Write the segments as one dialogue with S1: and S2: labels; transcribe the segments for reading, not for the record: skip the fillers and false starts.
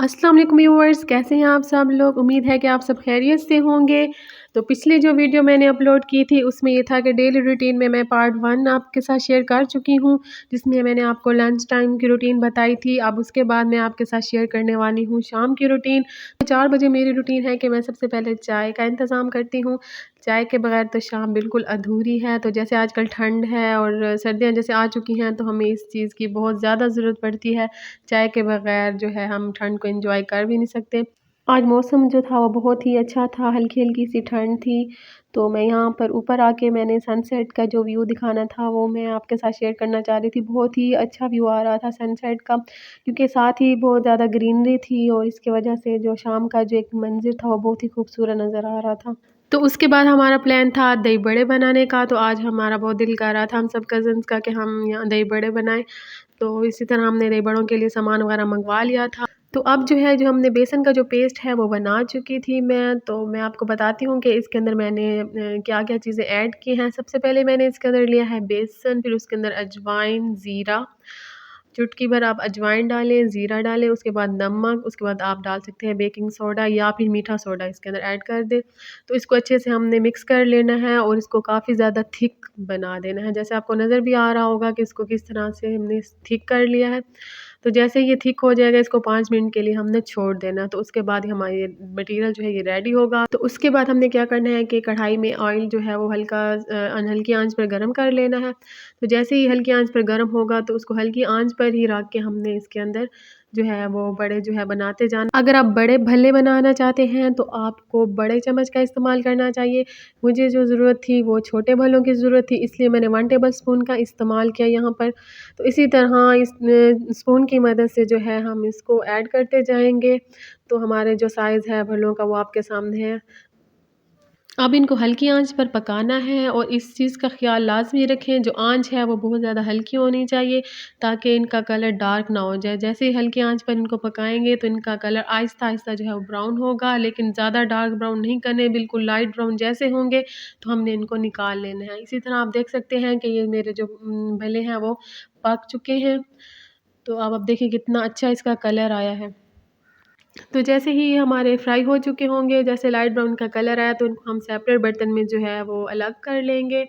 S1: अस्सलाम वालेकुम व्यूअर्स, कैसे हैं आप सब लोग। उम्मीद है कि आप सब खैरियत से होंगे। तो पिछली जो वीडियो मैंने अपलोड की थी उसमें ये था कि डेली रूटीन में मैं पार्ट 1 आपके साथ शेयर कर चुकी हूँ, जिसमें मैंने आपको लंच टाइम की रूटीन बताई थी। अब उसके बाद मैं आपके साथ शेयर करने वाली हूँ शाम की रूटीन। 4 बजे मेरी रूटीन है कि मैं सबसे पहले चाय का इंतज़ाम करती हूँ। चाय के बगैर तो शाम बिल्कुल अधूरी है। तो जैसे आजकल ठंड है और सर्दियाँ जैसे आ चुकी हैं, तो हमें इस चीज़ की बहुत ज़्यादा ज़रूरत पड़ती है। चाय के बगैर जो है हम ठंड को एंजॉय कर भी नहीं सकते। आज मौसम जो था वो बहुत ही अच्छा था, हल्की-हल्की सी ठंड थी। तो मैं यहाँ पर ऊपर आके मैंने सनसेट का जो व्यू दिखाना था वो मैं आपके साथ शेयर करना चाह रही थी। बहुत ही अच्छा व्यू आ रहा था सनसेट का, क्योंकि साथ ही बहुत ज़्यादा ग्रीनरी थी और इसकी वजह से जो शाम का जो एक मंज़र था वो बहुत ही खूबसूरत नज़र आ रहा था। तो उसके बाद हमारा प्लान था दही बड़े बनाने का। तो आज हमारा बहुत दिल कर रहा था हम सब कज़िन्स का कि हम यहाँ दही बड़े बनाएँ। तो इसी तरह हमने दही बड़ों के लिए सामान वगैरह मंगवा लिया था। तो अब जो है, जो हमने बेसन का जो पेस्ट है वो बना चुकी थी मैं। तो मैं आपको बताती हूँ कि इसके अंदर मैंने क्या-क्या चीज़ें ऐड की हैं। सबसे पहले मैंने इसके अंदर लिया है बेसन, फिर उसके अंदर अजवाइन, ज़ीरा, चुटकी भर आप अजवाइन डालें, ज़ीरा डालें, उसके बाद नमक, उसके बाद आप डाल सकते हैं बेकिंग सोडा या फिर मीठा सोडा इसके अंदर ऐड कर दें। तो इसको अच्छे से हमने मिक्स कर लेना है और इसको काफ़ी ज़्यादा थिक बना देना है। जैसे आपको नज़र भी आ रहा होगा कि इसको किस तरह से हमने थिक कर लिया है। तो जैसे ये थिक हो जाएगा, इसको 5 मिनट के लिए हमने छोड़ देना। तो उसके बाद हमारा ये मटीरियल जो है ये रेडी होगा। तो उसके बाद हमने क्या करना है कि कढ़ाई में ऑयल जो है वो हल्की आंच पर गरम कर लेना है। तो जैसे ही हल्की आंच पर गरम होगा तो उसको हल्की आंच पर ही रख के हमने इसके अंदर जो है वो बड़े जो है बनाते जाना। अगर आप बड़े भल्ले बनाना चाहते हैं तो आपको बड़े चम्मच का इस्तेमाल करना चाहिए। मुझे जो ज़रूरत थी वो छोटे भल्लों की ज़रूरत थी, इसलिए मैंने 1 टेबल स्पून का इस्तेमाल किया यहाँ पर। तो इसी तरह इस स्पून की मदद से जो है हम इसको ऐड करते जाएँगे। तो हमारे जो साइज़ है भल्लों का वो आपके सामने है। अब इनको हल्की आंच पर पकाना है और इस चीज़ का ख़्याल लाज़मी रखें, जो आंच है वो बहुत ज़्यादा हल्की होनी चाहिए ताकि इनका कलर डार्क ना हो जाए। जैसे ही हल्की आंच पर इनको पकाएँगे तो इनका कलर आहिस्ता-आहिस्ता जो है वो ब्राउन होगा, लेकिन ज़्यादा डार्क ब्राउन नहीं करने, बिल्कुल लाइट ब्राउन जैसे होंगे तो हमने इनको निकाल लेना है। इसी तरह आप देख सकते हैं कि ये मेरे जो भले हैं वो पक चुके हैं। तो अब आप देखिए कितना अच्छा इसका कलर आया है। तो जैसे ही हमारे फ्राई हो चुके होंगे, जैसे लाइट ब्राउन का कलर आया तो उनको हम सेपरेट बर्तन में जो है वो अलग कर लेंगे।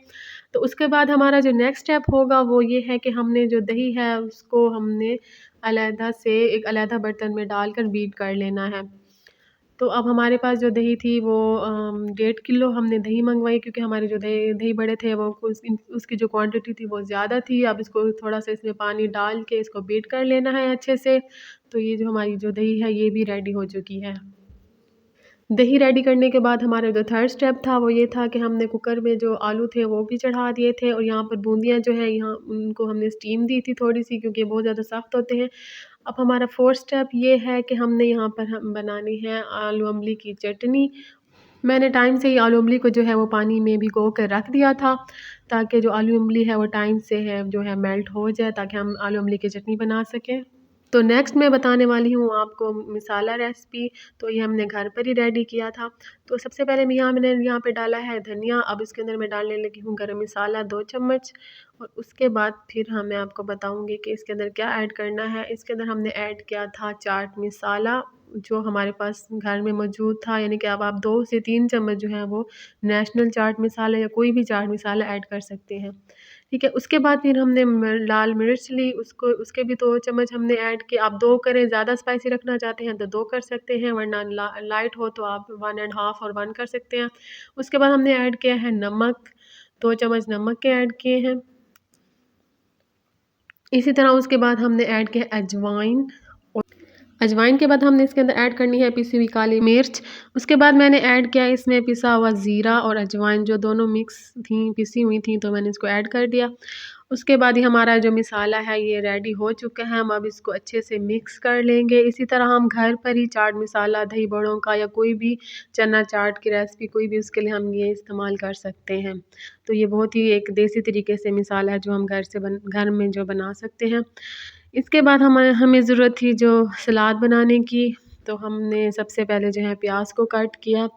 S1: तो उसके बाद हमारा जो नेक्स्ट स्टेप होगा वो ये है कि हमने जो दही है उसको हमने अलहदा से एक अलहदा बर्तन में डालकर बीट कर लेना है। तो अब हमारे पास जो दही थी वो 1.5 किलो हमने दही मँगवाई, क्योंकि हमारे जो दही दही बड़े थे वो उसकी जो क्वांटिटी थी वो ज़्यादा थी। अब इसको थोड़ा-सा इसमें पानी डाल के इसको बीट कर लेना है अच्छे से। तो ये जो हमारी जो दही है ये भी रेडी हो चुकी है। दही रेडी करने के बाद हमारा जो थर्ड स्टेप था वो ये था कि हमने कुकर में जो आलू थे वो भी चढ़ा दिए थे और यहाँ पर बूंदियाँ जो हैं यहाँ उनको हमने स्टीम दी थी थोड़ी-सी, क्योंकि बहुत ज़्यादा सख्त होते हैं। अब हमारा फोर्थ स्टेप ये है कि हमने यहाँ पर हम बनानी है आलू अम्बली की चटनी। मैंने टाइम से ही आलू इमली को जो है वो पानी में भिगो कर रख दिया था, ताकि जो आलू इमली है वो टाइम से है जो है मेल्ट हो जाए, ताकि हम आलू इमली की चटनी बना सकें। तो नेक्स्ट मैं बताने वाली हूँ आपको मसाला रेसिपी। तो ये हमने घर पर ही रेडी किया था। तो सबसे पहले मैंने यहाँ पे डाला है धनिया। अब इसके अंदर मैं डालने लगी हूँ गरम मसाला 2 चम्मच। और उसके बाद फिर मैं आपको बताऊँगी कि इसके अंदर क्या ऐड करना है। इसके अंदर हमने ऐड किया था चाट मसाला, जो हमारे पास घर में मौजूद था, यानी कि अब आप 2 से 3 चम्मच जो है वो नेशनल चाट मसाला या कोई भी चाट मसाला ऐड कर सकते हैं। ठीक है, उसके बाद फिर हमने लाल मिर्च ली, उसको उसके भी 2 चम्मच हमने ऐड किए। आप 2 करें, ज़्यादा स्पाइसी रखना चाहते हैं तो 2 कर सकते हैं, वरना लाइट हो तो आप 1 एंड हाफ और 1 कर सकते हैं। उसके बाद हमने ऐड किया है नमक, 2 चम्मच नमक के ऐड किए हैं। इसी तरह उसके बाद हमने ऐड किया अजवाइन। अजवाइन के बाद हमने इसके अंदर ऐड करनी है पिसी हुई काली मिर्च। उसके बाद मैंने ऐड किया इसमें पिसा हुआ ज़ीरा और अजवाइन, जो दोनों मिक्स थी, पिसी हुई थी, तो मैंने इसको ऐड कर दिया। उसके बाद ही हमारा जो मसाला है ये रेडी हो चुका है। हम अब इसको अच्छे से मिक्स कर लेंगे। इसी तरह हम घर पर ही चाट मसाला दही बड़ों का या कोई भी चना चाट की रेसिपी कोई भी, उसके लिए हम ये इस्तेमाल कर सकते हैं। तो ये बहुत ही एक देसी तरीके से मसाला है जो हम घर में जो बना सकते हैं। इसके बाद हमें ज़रूरत थी जो सलाद बनाने की। तो हमने सबसे पहले जो है प्याज को कट किया।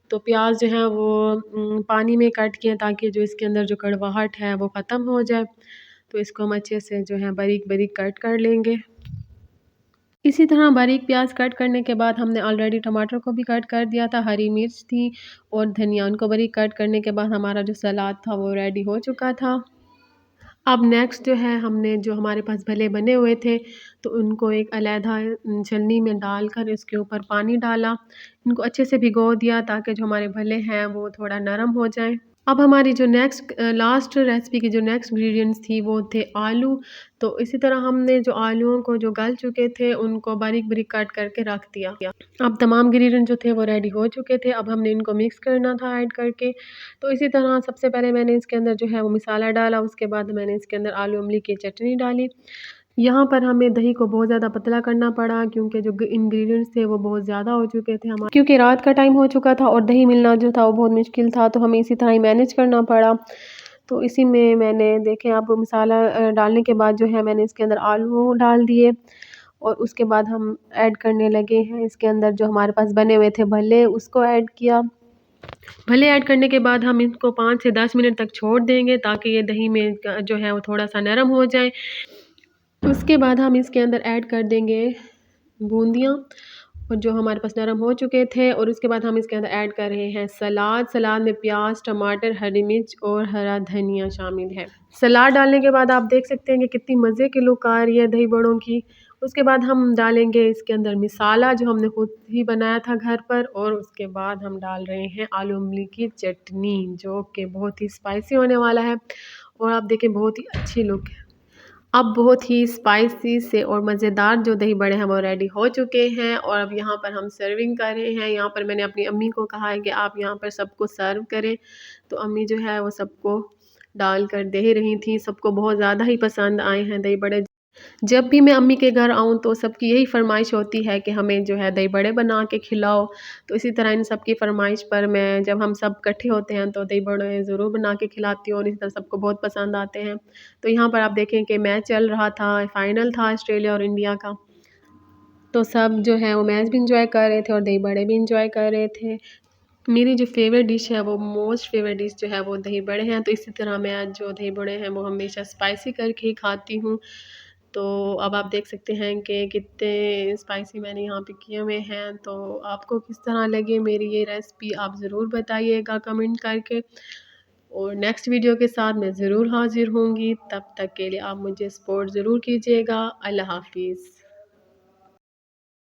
S1: तो प्याज जो है वो पानी में कट किया, ताकि जो इसके अंदर जो कड़वाहट है वो ख़त्म हो जाए। तो इसको हम अच्छे से जो है बारीक बारीक कट कर लेंगे। इसी तरह बारीक प्याज कट करने के बाद हमने ऑलरेडी टमाटर को भी कट कर दिया था, हरी मिर्च थी और धनिया, उनको बारीक कट करने के बाद हमारा जो सलाद था वो रेडी हो चुका था। अब नेक्स्ट जो है, हमने जो हमारे पास भले बने हुए थे तो उनको एक अलहदा छलनी में डालकर इसके ऊपर पानी डाला, इनको अच्छे से भिगो दिया ताकि जो हमारे भले हैं वो थोड़ा नरम हो जाएं। अब हमारी जो लास्ट रेसिपी की जो नेक्स्ट इंग्रेडिएंट्स थी वो थे आलू। तो इसी तरह हमने जो आलूओं को जो गल चुके थे उनको बारीक बारीक काट करके रख दिया। अब तमाम इंग्रेडिएंट जो थे वो रेडी हो चुके थे, अब हमने इनको मिक्स करना था ऐड करके। तो इसी तरह सबसे पहले मैंने इसके अंदर जो है वो मसाला डाला, उसके बाद मैंने इसके अंदर आलू इमली की चटनी डाली। यहाँ पर हमें दही को बहुत ज़्यादा पतला करना पड़ा क्योंकि जो इंग्रेडिएंट्स थे वो बहुत ज़्यादा हो चुके थे हमारे, क्योंकि रात का टाइम हो चुका था और दही मिलना जो था वो बहुत मुश्किल था, तो हमें इसी तरह ही मैनेज करना पड़ा। तो इसी में मैंने देखें, आप मसाला डालने के बाद जो है मैंने इसके अंदर आलू डाल दिए और उसके बाद हम ऐड करने लगे हैं इसके अंदर जो हमारे पास बने हुए थे भल्ले, उसको ऐड किया। भले ऐड करने के बाद हम इसको 5 से 10 मिनट तक छोड़ देंगे ताकि ये दही में जो है वो थोड़ा सा नरम हो जाए। उसके बाद हम इसके अंदर ऐड कर देंगे बूंदियाँ और जो हमारे पास नरम हो चुके थे, और उसके बाद हम इसके अंदर ऐड कर रहे हैं सलाद में प्याज, टमाटर, हरी मिर्च और हरा धनिया शामिल है। सलाद डालने के बाद आप देख सकते हैं कि कितनी मज़े की लुक आ रही है दही बड़ों की। उसके बाद हम डालेंगे इसके अंदर मसाला जो हमने खुद ही बनाया था घर पर, और उसके बाद हम डाल रहे हैं आलू इमली की चटनी जो कि बहुत ही स्पाइसी होने वाला है, और आप देखें बहुत ही अच्छी लुक है। अब बहुत ही स्पाइसी से और मज़ेदार जो दही बड़े हैं वो रेडी हो चुके हैं, और अब यहाँ पर हम सर्विंग कर रहे हैं। यहाँ पर मैंने अपनी अम्मी को कहा है कि आप यहाँ पर सबको सर्व करें, तो अम्मी जो है वो सबको डाल कर दे रही थी। सबको बहुत ज़्यादा ही पसंद आए हैं दही बड़े। जब भी मैं अम्मी के घर आऊँ तो सबकी यही फ़रमाइश होती है कि हमें जो है दही बड़े बना के खिलाओ। तो इसी तरह इन सब की फ़रमाइश पर मैं, जब हम सब इकट्ठे होते हैं तो दही बड़े ज़रूर बना के खिलाती हूँ, और इसी तरह सबको बहुत पसंद आते हैं। तो यहाँ पर आप देखें कि मैच चल रहा था, फ़ाइनल था ऑस्ट्रेलिया और इंडिया का। तो सब जो है वो मैच भी इंजॉय कर रहे थे और दही बड़े भी इंजॉय कर रहे थे। मेरी जो फ़ेवरेट डिश है, वो मोस्ट फ़ेवरेट डिश जो है वो दही बड़े हैं। तो इसी तरह मैं जो दही बड़े हैं वो हमेशा स्पाइसी करके ही खाती हूँ। तो अब आप देख सकते हैं कि कितने स्पाइसी मैंने यहाँ पे किए हुए हैं। तो आपको किस तरह लगे मेरी ये रेसिपी, आप ज़रूर बताइएगा कमेंट करके, और नेक्स्ट वीडियो के साथ मैं ज़रूर हाज़िर होंगी। तब तक के लिए आप मुझे सपोर्ट ज़रूर कीजिएगा। अल्लाह हाफ़िज़।